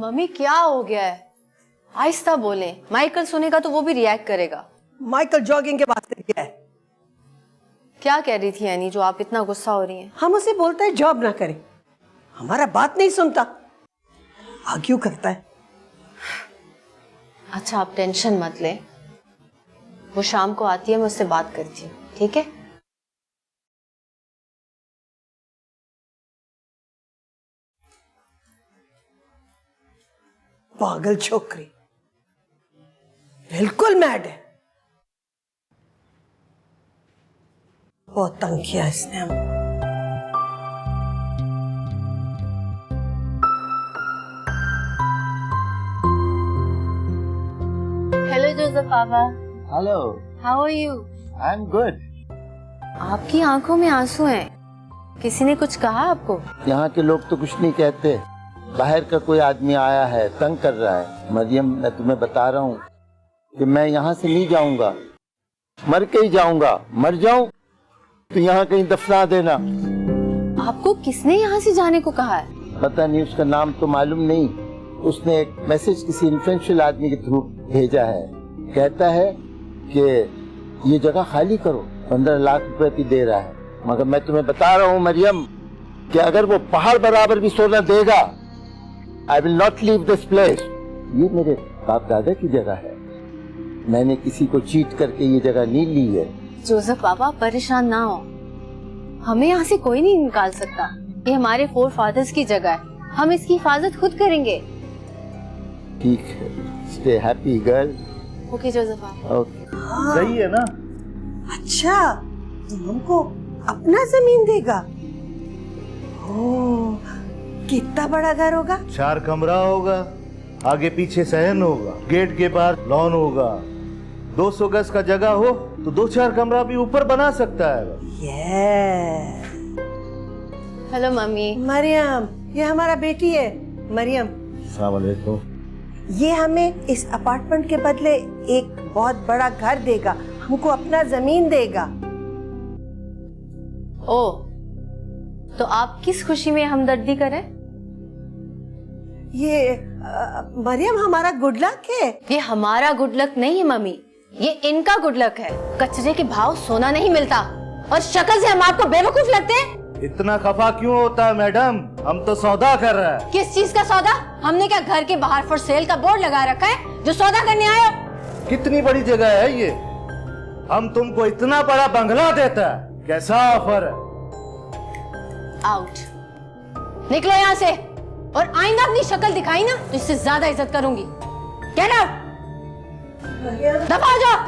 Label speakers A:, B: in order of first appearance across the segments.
A: Mummy क्या हो गया है? आहिस्ता बोले, माइकल सुनेगा तो वो भी रिएक्ट करेगा।
B: माइकल जॉगिंग के वास्ते क्या है?
A: क्या कह रही थी एनी जो आप इतना गुस्सा हो रही हैं?
B: हम उसे बोलते हैं जॉब ना करे, हमारा बात नहीं सुनता, आर्ग्यू करता है।
A: अच्छा आप टेंशन मत ले, वो शाम को आती है, मैं उससे बात करती हूँ, ठीक है?
B: पागल छोकरी, बिल्कुल मैड है। बहुत तंग किया इसने हम।
A: हेलो जोसेफ पापा।
C: Hello.
A: How are you?
C: I am good.
A: आपकी आंखों में आंसू हैं। किसी ने कुछ कहा आपको?
C: यहाँ के लोग तो कुछ नहीं कहते, बाहर का कोई आदमी आया है, तंग कर रहा है। मरियम, मैं तुम्हें बता रहा हूँ कि मैं यहाँ से नहीं जाऊंगा, मर के ही जाऊंगा। मर जाऊं तो यहाँ कहीं दफना देना।
A: आपको किसने यहाँ से जाने को कहा है?
C: पता नहीं, उसका नाम तो मालूम नहीं। उसने एक मैसेज किसी इन्फ्लुएंशियल आदमी के थ्रू भेजा है। कहता है कि ये जगह खाली करो, 15 लाख रुपए भी दे रहा है। मगर मैं तुम्हें बता रहा हूँ मरियम कि अगर वो पहाड़ बराबर भी सोना देगा, I will not leave this place. ये मेरे बाप दादा की जगह है, मैंने किसी को चीट करके ये जगह नहीं ली है।
A: जोसेफ पापा परेशान ना हो, हमें यहाँ से कोई नहीं निकाल सकता। ये हमारे 4 फादर्स की जगह है, हम इसकी हिफाजत खुद करेंगे।
C: ठीक है, stay happy girl.
A: Okay Joseph पापा।
C: ओके, सही है ना?
B: अच्छा, तुम हमको अपना जमीन देगा? ओह, कितना बड़ा घर होगा?
D: 4 कमरा होगा, आगे पीछे सहन होगा, गेट के बाहर लॉन होगा। 200 गज का जगह हो तो 2-4 कमरा भी ऊपर बना सकता है।
A: Hello mummy.
B: मरियम, ये हमारा बेटी है मरियम।
D: अस्सलाम वालेकुम।
B: ये हमें इस अपार्टमेंट के बदले एक बहुत बड़ा घर देगा, हमको अपना जमीन देगा।
A: ओ, तो आप किस खुशी में हमदर्दी करें?
B: ये मरियम हमारा गुड लक है।
A: ये हमारा गुड लक नहीं है मम्मी, ये इनका गुड लक है। कचरे के भाव सोना नहीं मिलता, और शक्ल से हम आपको बेवकूफ लगते हैं।
D: इतना खफा क्यों होता है मैडम? हम तो सौदा कर रहे हैं।
A: किस चीज का सौदा? हमने क्या घर के बाहर फॉर सेल का बोर्ड लगा रखा है जो सौदा करने आए हो?
D: कितनी बड़ी जगह है ये, हम तुमको इतना बड़ा बंगला देता है। कैसा ऑफर है?
A: आउट, निकलो यहाँ से, और आइंदा अपनी शक्ल दिखाई ना तो इससे ज्यादा इज्जत करूंगी। गेट आउट, दफा हो जाओ।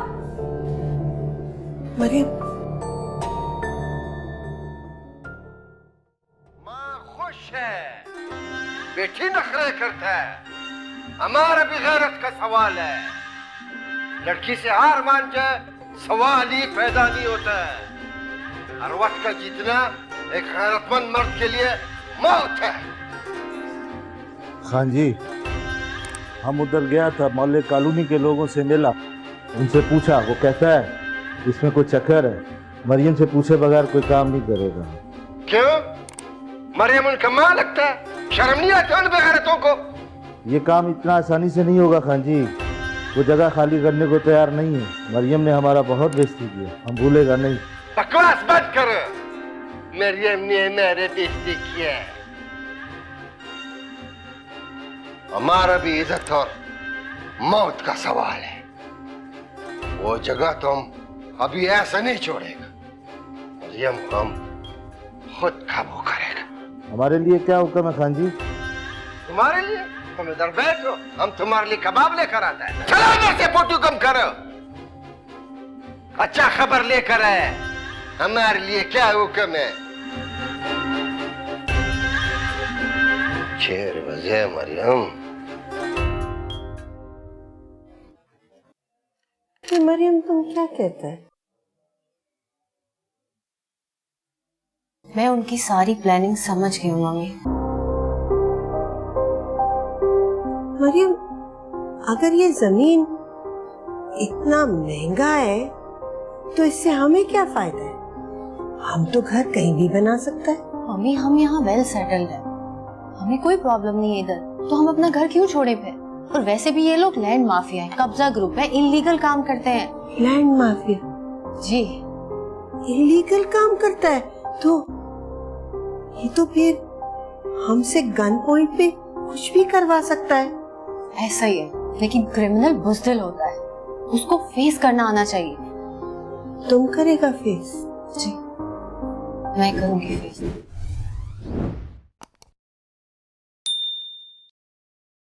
B: मरियम,
E: माँ खुश है, बेटी नखरे करता है, हमारा भी गैरत का सवाल है। लड़की से हार मान जाए सवाल ही पैदा नहीं होता है। हर वक्त का जीतना एक गैरतमंद मर्द के लिए मौत है।
D: खान जी, हम उधर गया था, मोहल्ले कॉलोनी के लोगों से मिला, उनसे पूछा, वो कहता है इसमें कोई चक्कर है, मरियम से पूछे बगैर कोई काम नहीं करेगा।
E: क्यों? मरियम उनका माँ लगता है? शर्म नहीं आता उन बेगैरतों को?
D: ये काम इतना आसानी से नहीं होगा खान जी, वो जगह खाली करने को तैयार नहीं है। मरियम ने हमारा बहुत बेइज्जती किया, हम भूलेगा नहीं।
E: बकवास बंद करो, मरियम ने मेरे बेइज्जती किया है। हमारा भी इज्जत और मौत का सवाल है। वो जगह तुम अभी ऐसा नहीं छोड़ेगा, मरियम को हम खुद काबू करेगा।
D: हमारे लिए क्या हुक्म है खान जी?
E: तुम्हारे लिए? तुम इधर बैठो, हम तुम्हारे लिए कबाब लेकर आता है। चलो इधर से, फोटो कम करो। अच्छा खबर लेकर आए, हमारे लिए क्या हुक्म है? शेर बजे मरियम।
B: मरियम, तुम क्या कहते हैं?
A: मैं उनकी सारी प्लानिंग समझ गई हूँ मम्मी।
B: मरियम, अगर ये जमीन इतना महंगा है तो इससे हमें क्या फायदा है? हम तो घर कहीं भी बना सकते हैं।
A: मम्मी हम यहाँ वेल सेटल्ड है, हमें कोई प्रॉब्लम नहीं है इधर। तो हम अपना घर क्यों छोड़े फिर? और वैसे भी ये लोग लैंड माफिया हैं, कब्जा ग्रुप है, इलीगल काम करते हैं।
B: Land mafia?
A: जी।
B: इलीगल काम करता है तो ये तो फिर हमसे गन पॉइंट पे कुछ भी करवा सकता है।
A: ऐसा ही है, लेकिन क्रिमिनल बुज़दिल होता है, उसको फेस करना आना चाहिए।
B: तुम करेगा फेस?
A: जी, मैं करूंगी फेस।